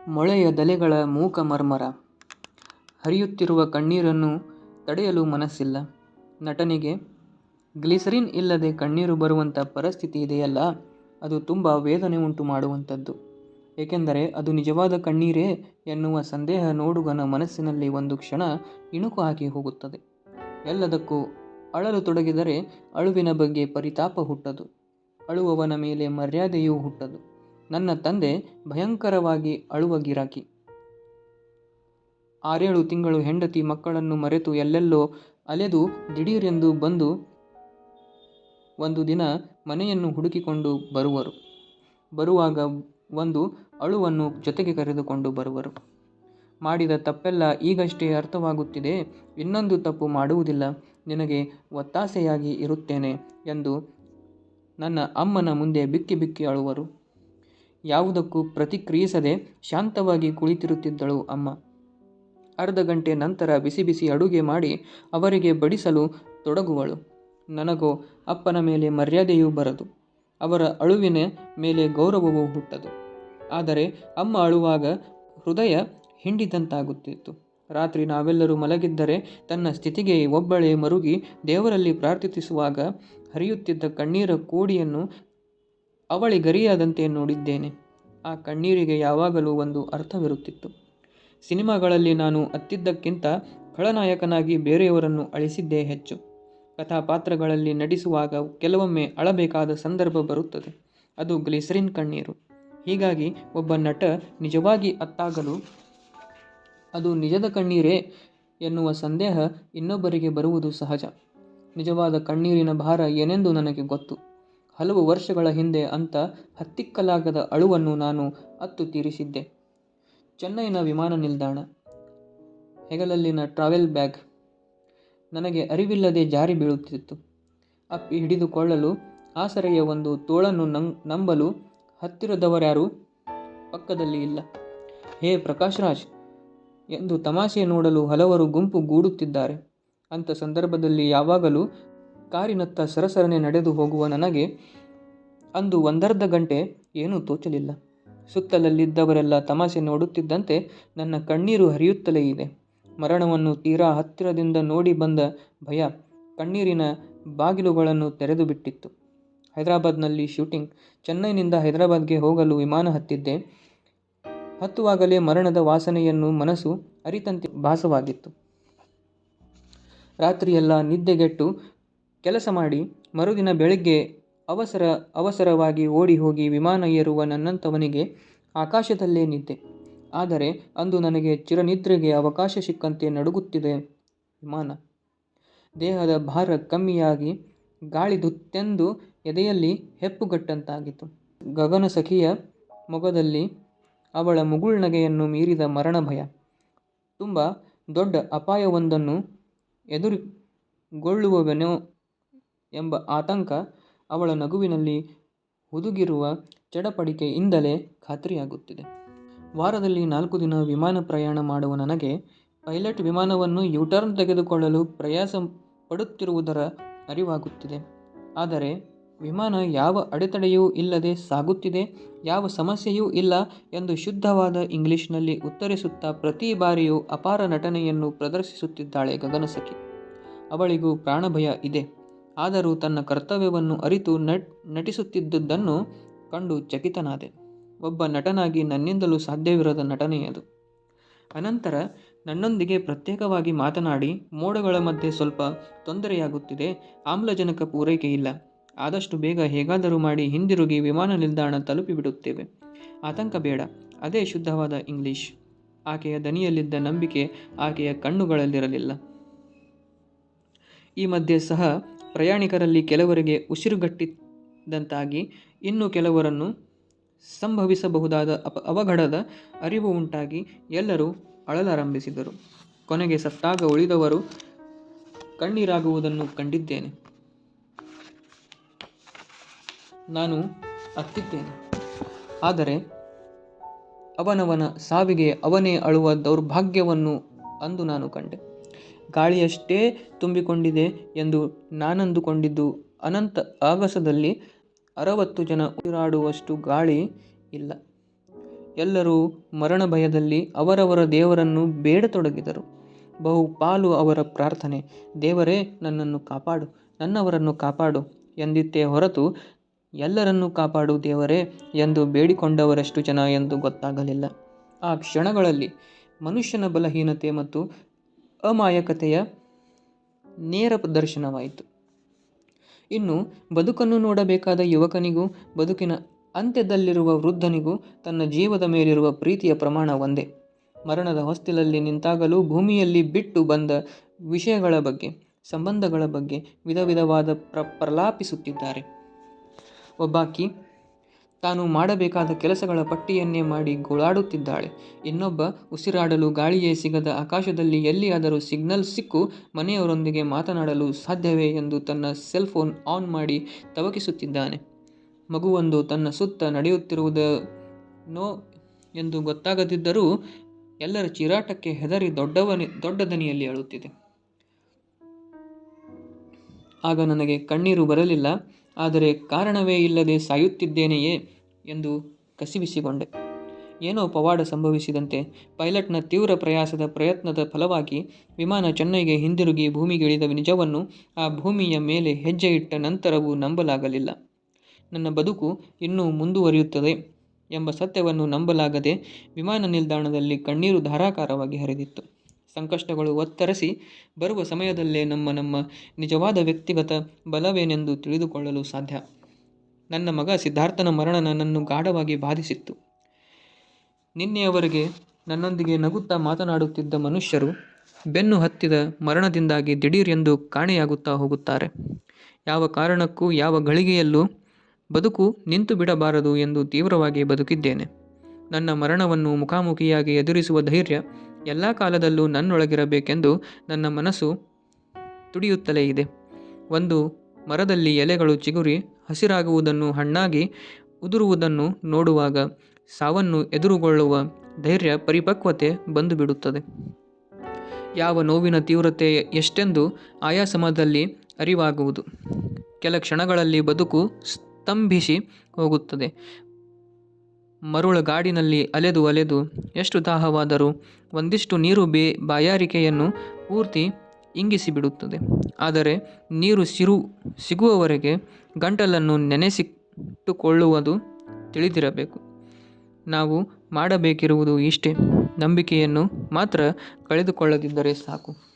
ಮೊಳೆಯ ದಲೆಗಳ ಮೂಕ ಮರ್ಮರ. ಹರಿಯುತ್ತಿರುವ ಕಣ್ಣೀರನ್ನು ತಡೆಯಲು ಮನಸ್ಸಿಲ್ಲ. ನಟನಿಗೆ ಗ್ಲಿಸರಿನ್ ಇಲ್ಲದೆ ಕಣ್ಣೀರು ಬರುವಂಥ ಪರಿಸ್ಥಿತಿ ಇದೆಯಲ್ಲ, ಅದು ತುಂಬ ವೇದನೆ ಉಂಟು ಮಾಡುವಂಥದ್ದು. ಏಕೆಂದರೆ ಅದು ನಿಜವಾದ ಕಣ್ಣೀರೇ ಎನ್ನುವ ಸಂದೇಹ ನೋಡುಗನ ಮನಸ್ಸಿನಲ್ಲಿ ಒಂದು ಕ್ಷಣ ಇಣುಕು ಹಾಕಿ ಹೋಗುತ್ತದೆ. ಎಲ್ಲದಕ್ಕೂ ಅಳಲು ತೊಡಗಿದರೆ ಅಳುವಿನ ಬಗ್ಗೆ ಪರಿತಾಪ ಹುಟ್ಟದು. ಅಳುವವನ ಮೇಲೆ ಮರ್ಯಾದೆಯೂ ಹುಟ್ಟದು. ನನ್ನ ತಂದೆ ಭಯಂಕರವಾಗಿ ಅಳುವ ಗಿರಾಕಿ. 6-7 ತಿಂಗಳು ಹೆಂಡತಿ ಮಕ್ಕಳನ್ನು ಮರೆತು ಎಲ್ಲೆಲ್ಲೋ ಅಲೆದು ದಿಢೀರೆಂದು ಬಂದು ಒಂದು ದಿನ ಮನೆಯನ್ನು ಹುಡುಕಿಕೊಂಡು ಬರುವರು. ಬರುವಾಗ ಒಂದು ಅಳುವನ್ನು ಜೊತೆಗೆ ಕರೆದುಕೊಂಡು ಬರುವರು. ಮಾಡಿದ ತಪ್ಪೆಲ್ಲ ಈಗಷ್ಟೇ ಅರ್ಥವಾಗುತ್ತಿದೆ, ಇನ್ನೊಂದು ತಪ್ಪು ಮಾಡುವುದಿಲ್ಲ, ನಿನಗೆ ಒತ್ತಾಸೆಯಾಗಿ ಇರುತ್ತೇನೆ ಎಂದು ನನ್ನ ಅಮ್ಮನ ಮುಂದೆ ಬಿಕ್ಕಿ ಬಿಕ್ಕಿ ಅಳುವರು. ಯಾವುದಕ್ಕೂ ಪ್ರತಿಕ್ರಿಯಿಸದೆ ಶಾಂತವಾಗಿ ಕುಳಿತಿರುತ್ತಿದ್ದಳು ಅಮ್ಮ. ಅರ್ಧ ಗಂಟೆ ನಂತರ ಬಿಸಿ ಬಿಸಿ ಅಡುಗೆ ಮಾಡಿ ಅವರಿಗೆ ಬಡಿಸಲು ತೊಡಗುವಳು. ನನಗೋ ಅಪ್ಪನ ಮೇಲೆ ಮರ್ಯಾದೆಯೂ ಬರದು, ಅವರ ಅಳುವಿನ ಮೇಲೆ ಗೌರವವೂ ಹುಟ್ಟದು. ಆದರೆ ಅಮ್ಮ ಅಳುವಾಗ ಹೃದಯ ಹಿಂಡಿದಂತಾಗುತ್ತಿತ್ತು. ರಾತ್ರಿ ನಾವೆಲ್ಲರೂ ಮಲಗಿದ್ದರೆ ತನ್ನ ಸ್ಥಿತಿಗೆ ಒಬ್ಬಳೇ ಮರುಗಿ ದೇವರಲ್ಲಿ ಪ್ರಾರ್ಥಿಸುವಾಗ ಹರಿಯುತ್ತಿದ್ದ ಕಣ್ಣೀರ ಕೋಡಿಯನ್ನು ಅವಳಿಗರಿಯಾದಂತೆ ನೋಡಿದ್ದೇನೆ. ಆ ಕಣ್ಣೀರಿಗೆ ಯಾವಾಗಲೂ ಒಂದು ಅರ್ಥವಿರುತ್ತಿತ್ತು. ಸಿನಿಮಾಗಳಲ್ಲಿ ನಾನು ಅತ್ತಿದ್ದಕ್ಕಿಂತ ಖಳನಾಯಕನಾಗಿ ಬೇರೆಯವರನ್ನು ಅಳಿಸಿದ್ದೇ ಹೆಚ್ಚು. ಕಥಾಪಾತ್ರಗಳಲ್ಲಿ ನಟಿಸುವಾಗ ಕೆಲವೊಮ್ಮೆ ಅಳಬೇಕಾದ ಸಂದರ್ಭ ಬರುತ್ತದೆ. ಅದು ಗ್ಲಿಸರಿನ್ ಕಣ್ಣೀರು. ಹೀಗಾಗಿ ಒಬ್ಬ ನಟ ನಿಜವಾಗಿ ಅತ್ತಾಗಲು ಅದು ನಿಜದ ಕಣ್ಣೀರೇ ಎನ್ನುವ ಸಂದೇಹ ಇನ್ನೊಬ್ಬರಿಗೆ ಬರುವುದು ಸಹಜ. ನಿಜವಾದ ಕಣ್ಣೀರಿನ ಭಾರ ಏನೆಂದು ನನಗೆ ಗೊತ್ತು. ಹಲವು ವರ್ಷಗಳ ಹಿಂದೆ ಅಂಥ ಹತ್ತಿಕ್ಕಲಾಗದ ಅಳುವನ್ನು ನಾನು ಅತ್ತು ತೀರಿಸಿದ್ದೆ. ಚೆನ್ನೈನ ವಿಮಾನ ನಿಲ್ದಾಣ. ಹೆಗಲಲ್ಲಿನ ಟ್ರಾವೆಲ್ ಬ್ಯಾಗ್ ನನಗೆ ಅರಿವಿಲ್ಲದೆ ಜಾರಿ ಬೀಳುತ್ತಿತ್ತು. ಅಪ್ಪಿ ಹಿಡಿದುಕೊಳ್ಳಲು ಆಸರೆಯ ಒಂದು ತೋಳನ್ನು ನಂಬಲು ಹತ್ತಿರದವರ್ಯಾರೂ ಪಕ್ಕದಲ್ಲಿ ಇಲ್ಲ. ಹೇ ಪ್ರಕಾಶ್ ರಾಜ್ ಎಂದು ತಮಾಷೆ ನೋಡಲು ಹಲವರು ಗುಂಪು ಗೂಡುತ್ತಿದ್ದಾರೆ. ಅಂಥ ಸಂದರ್ಭದಲ್ಲಿ ಯಾವಾಗಲೂ ಕಾರಿನತ್ತ ಸರಸರನೆ ನಡೆದು ಹೋಗುವ ನನಗೆ ಅಂದು ಒಂದರ್ಧ ಗಂಟೆ ಏನೂ ತೋಚಲಿಲ್ಲ. ಸುತ್ತಲಲ್ಲಿದ್ದವರೆಲ್ಲ ತಮಾಷೆ ನೋಡುತ್ತಿದ್ದಂತೆ ನನ್ನ ಕಣ್ಣೀರು ಹರಿಯುತ್ತಲೇ ಇದೆ. ಮರಣವನ್ನು ತೀರಾ ಹತ್ತಿರದಿಂದ ನೋಡಿ ಬಂದ ಭಯ ಕಣ್ಣೀರಿನ ಬಾಗಿಲುಗಳನ್ನು ತೆರೆದು ಬಿಟ್ಟಿತ್ತು. ಹೈದರಾಬಾದ್ನಲ್ಲಿ ಶೂಟಿಂಗ್. ಚೆನ್ನೈನಿಂದ ಹೈದರಾಬಾದ್ಗೆ ಹೋಗಲು ವಿಮಾನ ಹತ್ತಿದ್ದೆ. ಹತ್ತುವಾಗಲೇ ಮರಣದ ವಾಸನೆಯನ್ನು ಮನಸ್ಸು ಅರಿತಂತೆ ಭಾಸವಾಗಿತ್ತು. ರಾತ್ರಿಯೆಲ್ಲ ನಿದ್ದೆಗೆಟ್ಟು ಕೆಲಸ ಮಾಡಿ ಮರುದಿನ ಬೆಳಗ್ಗೆ ಅವಸರವಾಗಿ ಓಡಿ ಹೋಗಿ ವಿಮಾನ ಏರುವ ನನ್ನಂಥವನಿಗೆ ಆಕಾಶದಲ್ಲೇ ನಿದ್ದೆ. ಆದರೆ ಅಂದು ನನಗೆ ಚಿರನಿದ್ರೆಗೆ ಅವಕಾಶ ಸಿಕ್ಕಂತೆ ನಡುಗುತ್ತಿದೆ ವಿಮಾನ. ದೇಹದ ಭಾರ ಕಮ್ಮಿಯಾಗಿ ಗಾಳಿ ಧುತ್ತೆಂದು ಎದೆಯಲ್ಲಿ ಹೆಪ್ಪುಗಟ್ಟಂತಾಗಿತ್ತು. ಗಗನಸಖಿಯ ಮೊಗದಲ್ಲಿ ಅವಳ ಮುಗುಳ್ನಗೆಯನ್ನು ಮೀರಿದ ಮರಣ ಭಯ. ತುಂಬ ದೊಡ್ಡ ಅಪಾಯವೊಂದನ್ನು ಎದುರುಗೊಳ್ಳುವೆನೋ ಎಂಬ ಆತಂಕ ಅವಳ ನಗುವಿನಲ್ಲಿ ಹುದುಗಿರುವ ಚಡಪಡಿಕೆಯಿಂದಲೇ ಖಾತ್ರಿಯಾಗುತ್ತಿದೆ. ವಾರದಲ್ಲಿ 4 ದಿನ ವಿಮಾನ ಪ್ರಯಾಣ ಮಾಡುವ ನನಗೆ ಪೈಲಟ್ ವಿಮಾನವನ್ನು ಯೂಟರ್ನ್ ತೆಗೆದುಕೊಳ್ಳಲು ಪ್ರಯಾಸ ಪಡುತ್ತಿರುವುದರ ಅರಿವಾಗುತ್ತಿದೆ. ಆದರೆ ವಿಮಾನ ಯಾವ ಅಡೆತಡೆಯೂ ಇಲ್ಲದೆ ಸಾಗುತ್ತಿದೆ, ಯಾವ ಸಮಸ್ಯೆಯೂ ಇಲ್ಲ ಎಂದು ಶುದ್ಧವಾದ ಇಂಗ್ಲಿಷ್ನಲ್ಲಿ ಉತ್ತರಿಸುತ್ತಾ ಪ್ರತಿ ಬಾರಿಯೂ ಅಪಾರ ನಟನೆಯನ್ನು ಪ್ರದರ್ಶಿಸುತ್ತಿದ್ದಾಳೆ ಗಗನಸಖಿ. ಅವಳಿಗೂ ಪ್ರಾಣಭಯ ಇದೆ. ಆದರೂ ತನ್ನ ಕರ್ತವ್ಯವನ್ನು ಅರಿತು ನಟಿಸುತ್ತಿದ್ದುದನ್ನು ಕಂಡು ಚಕಿತನಾದೆ. ಒಬ್ಬ ನಟನಾಗಿ ನನ್ನಿಂದಲೂ ಸಾಧ್ಯವಿರದ ನಟನೆಯದು. ಅನಂತರ ನನ್ನೊಂದಿಗೆ ಪ್ರತ್ಯೇಕವಾಗಿ ಮಾತನಾಡಿ, ಮೋಡಗಳ ಮಧ್ಯೆ ಸ್ವಲ್ಪ ತೊಂದರೆಯಾಗುತ್ತಿದೆ, ಆಮ್ಲಜನಕ ಪೂರೈಕೆ ಇಲ್ಲ, ಆದಷ್ಟು ಬೇಗ ಹೇಗಾದರೂ ಮಾಡಿ ಹಿಂದಿರುಗಿ ವಿಮಾನ ನಿಲ್ದಾಣ ತಲುಪಿಬಿಡುತ್ತೇವೆ, ಆತಂಕ ಬೇಡ. ಅದೇ ಶುದ್ಧವಾದ ಇಂಗ್ಲಿಷ್. ಆಕೆಯ ದನಿಯಲ್ಲಿದ್ದ ನಂಬಿಕೆ ಆಕೆಯ ಕಣ್ಣುಗಳಲ್ಲಿರಲಿಲ್ಲ. ಈ ಮಧ್ಯೆ ಸಹ ಪ್ರಯಾಣಿಕರಲ್ಲಿ ಕೆಲವರಿಗೆ ಉಸಿರುಗಟ್ಟಿದಂತಾಗಿ, ಇನ್ನು ಕೆಲವರನ್ನು ಸಂಭವಿಸಬಹುದಾದ ಅವಘಡದ ಅರಿವು ಉಂಟಾಗಿ ಎಲ್ಲರೂ ಅಳಲಾರಂಭಿಸಿದರು. ಕೊನೆಗೆ ಸತ್ತಾಗ ಉಳಿದವರು ಕಣ್ಣೀರಾಗುವುದನ್ನು ಕಂಡಿದ್ದೇನೆ. ನಾನು ಅತ್ತಿದ್ದೇನೆ. ಆದರೆ ಅವನವನ ಸಾವಿಗೆ ಅವನೇ ಅಳುವ ದೌರ್ಭಾಗ್ಯವನ್ನು ಅಂದು ನಾನು ಕಂಡೆ. ಗಾಳಿಯಷ್ಟೇ ತುಂಬಿಕೊಂಡಿದೆ ಎಂದು ನಾನಂದುಕೊಂಡಿದ್ದು ಅನಂತ ಆಗಸದಲ್ಲಿ 60 ಜನ ಉಸಿರಾಡುವಷ್ಟು ಗಾಳಿ ಇಲ್ಲ. ಎಲ್ಲರೂ ಮರಣ ಭಯದಲ್ಲಿ ಅವರವರ ದೇವರನ್ನು ಬೇಡತೊಡಗಿದರು. ಬಹುಪಾಲು ಅವರ ಪ್ರಾರ್ಥನೆ, ದೇವರೇ ನನ್ನನ್ನು ಕಾಪಾಡು, ನನ್ನವರನ್ನು ಕಾಪಾಡು ಎಂದಿತ್ತೇ ಹೊರತು ಎಲ್ಲರನ್ನೂ ಕಾಪಾಡು ದೇವರೇ ಎಂದು ಬೇಡಿಕೊಂಡವರೆಷ್ಟು ಜನ ಎಂದು ಗೊತ್ತಾಗಲಿಲ್ಲ. ಆ ಕ್ಷಣಗಳಲ್ಲಿ ಮನುಷ್ಯನ ಬಲಹೀನತೆ ಮತ್ತು ಅಮಾಯಕತೆಯ ನೇರ ಪ್ರದರ್ಶನವಾಯಿತು. ಇನ್ನು ಬದುಕನ್ನು ನೋಡಬೇಕಾದ ಯುವಕನಿಗೂ ಬದುಕಿನ ಅಂತ್ಯದಲ್ಲಿರುವ ವೃದ್ಧನಿಗೂ ತನ್ನ ಜೀವದ ಮೇಲಿರುವ ಪ್ರೀತಿಯ ಪ್ರಮಾಣ ಒಂದೇ. ಮರಣದ ಹೊಸ್ತಿಲಲ್ಲಿ ನಿಂತಾಗಲೂ ಭೂಮಿಯಲ್ಲಿ ಬಿಟ್ಟು ಬಂದ ವಿಷಯಗಳ ಬಗ್ಗೆ, ಸಂಬಂಧಗಳ ಬಗ್ಗೆ ವಿಧ ವಿಧವಾದ ಪ್ರಲಾಪಿಸುತ್ತಿದ್ದಾರೆ. ಒಬ್ಬಾಕಿ ತಾನು ಮಾಡಬೇಕಾದ ಕೆಲಸಗಳ ಪಟ್ಟಿಯನ್ನೇ ಮಾಡಿ ಗೋಳಾಡುತ್ತಿದ್ದಾಳೆ. ಇನ್ನೊಬ್ಬ ಉಸಿರಾಡಲು ಗಾಳಿಯೇ ಸಿಗದ ಆಕಾಶದಲ್ಲಿ ಎಲ್ಲಿಯಾದರೂ ಸಿಗ್ನಲ್ ಸಿಕ್ಕು ಮನೆಯವರೊಂದಿಗೆ ಮಾತನಾಡಲು ಸಾಧ್ಯವೇ ಎಂದು ತನ್ನ ಸೆಲ್ಫೋನ್ ಆನ್ ಮಾಡಿ ತವಕಿಸುತ್ತಿದ್ದಾನೆ. ಮಗುವೊಂದು ತನ್ನ ಸುತ್ತ ನಡೆಯುತ್ತಿರುವುದೇನೋ ಎಂದು ಗೊತ್ತಾಗದಿದ್ದರೂ ಎಲ್ಲರ ಚೀರಾಟಕ್ಕೆ ಹೆದರಿ ದೊಡ್ಡ ದನಿಯಲ್ಲಿ ಅಳುತ್ತಿದೆ. ಆಗ ನನಗೆ ಕಣ್ಣೀರು ಬರಲಿಲ್ಲ, ಆದರೆ ಕಾರಣವೇ ಇಲ್ಲದೆ ಸಾಯುತ್ತಿದ್ದೇನೆಯೇ ಎಂದು ಕಸಿವಿಸಿಕೊಂಡೆ. ಏನೋ ಪವಾಡ ಸಂಭವಿಸಿದಂತೆ ಪೈಲಟ್ನ ತೀವ್ರ ಪ್ರಯತ್ನದ ಫಲವಾಗಿ ವಿಮಾನ ಚೆನ್ನೈಗೆ ಹಿಂದಿರುಗಿ ಭೂಮಿಗಿಳಿದ ನಿಜವನ್ನು ಆ ಭೂಮಿಯ ಮೇಲೆ ಹೆಜ್ಜೆ ಇಟ್ಟ ನಂತರವೂ ನಂಬಲಾಗಲಿಲ್ಲ. ನನ್ನ ಬದುಕು ಇನ್ನೂ ಮುಂದುವರಿಯುತ್ತದೆ ಎಂಬ ಸತ್ಯವನ್ನು ನಂಬಲಾಗದೆ ವಿಮಾನ ನಿಲ್ದಾಣದಲ್ಲಿ ಕಣ್ಣೀರು ಧಾರಾಕಾರವಾಗಿ ಹರಿದಿತ್ತು. ಸಂಕಷ್ಟಗಳು ಒತ್ತರಿಸಿ ಬರುವ ಸಮಯದಲ್ಲೇ ನಮ್ಮ ನಿಜವಾದ ವ್ಯಕ್ತಿಗತ ಬಲವೇನೆಂದು ತಿಳಿದುಕೊಳ್ಳಲು ಸಾಧ್ಯ. ನನ್ನ ಮಗ ಸಿದ್ಧಾರ್ಥನ ಮರಣ ನನ್ನನ್ನು ಗಾಢವಾಗಿ ಬಾಧಿಸಿತ್ತು. ನಿನ್ನೆಯವರೆಗೆ ನನ್ನೊಂದಿಗೆ ನಗುತ್ತಾ ಮಾತನಾಡುತ್ತಿದ್ದ ಮನುಷ್ಯರು ಬೆನ್ನು ಹತ್ತಿದ ಮರಣದಿಂದಾಗಿ ದಿಢೀರ್ ಎಂದು ಕಾಣೆಯಾಗುತ್ತಾ ಹೋಗುತ್ತಾರೆ. ಯಾವ ಕಾರಣಕ್ಕೂ ಯಾವ ಗಳಿಗೆಯಲ್ಲೂ ಬದುಕು ನಿಂತು ಬಿಡಬಾರದು ಎಂದು ತೀವ್ರವಾಗಿ ಬದುಕಿದ್ದೇನೆ. ನನ್ನ ಮರಣವನ್ನು ಮುಖಾಮುಖಿಯಾಗಿ ಎದುರಿಸುವ ಧೈರ್ಯ ಎಲ್ಲ ಕಾಲದಲ್ಲೂ ನನ್ನೊಳಗಿರಬೇಕೆಂದು ನನ್ನ ಮನಸ್ಸು ತುಡಿಯುತ್ತಲೇ ಇದೆ. ಒಂದು ಮರದಲ್ಲಿ ಎಲೆಗಳು ಚಿಗುರಿ ಹಸಿರಾಗುವುದನ್ನು, ಹಣ್ಣಾಗಿ ಉದುರುವುದನ್ನು ನೋಡುವಾಗ ಸಾವನ್ನು ಎದುರುಗೊಳ್ಳುವ ಧೈರ್ಯ, ಪರಿಪಕ್ವತೆ ಬಂದು ಬಿಡುತ್ತದೆ. ಯಾವ ನೋವಿನ ತೀವ್ರತೆ ಎಷ್ಟೆಂದು ಆಯಾ ಸಮಯದಲ್ಲಿ ಅರಿವಾಗುವುದು. ಕೆಲ ಕ್ಷಣಗಳಲ್ಲಿ ಬದುಕು ಸ್ತಂಭಿಸಿ ಹೋಗುತ್ತದೆ. ಮರುಳಗಾಡಿನಲ್ಲಿ ಅಲೆದು ಎಷ್ಟು ದಾಹವಾದರೂ ಒಂದಿಷ್ಟು ನೀರು ಬಾಯಾರಿಕೆಯನ್ನು ಪೂರ್ತಿ ಇಂಗಿಸಿಬಿಡುತ್ತದೆ. ಆದರೆ ನೀರು ಸಿಗುವವರೆಗೆ ಗಂಟಲನ್ನು ನೆನೆಸಿಟ್ಟುಕೊಳ್ಳುವುದು ತಿಳಿದಿರಬೇಕು. ನಾವು ಮಾಡಬೇಕಿರುವುದು ಇಷ್ಟೇ, ನಂಬಿಕೆಯನ್ನು ಮಾತ್ರ ಕಳೆದುಕೊಳ್ಳದಿದ್ದರೆ ಸಾಕು.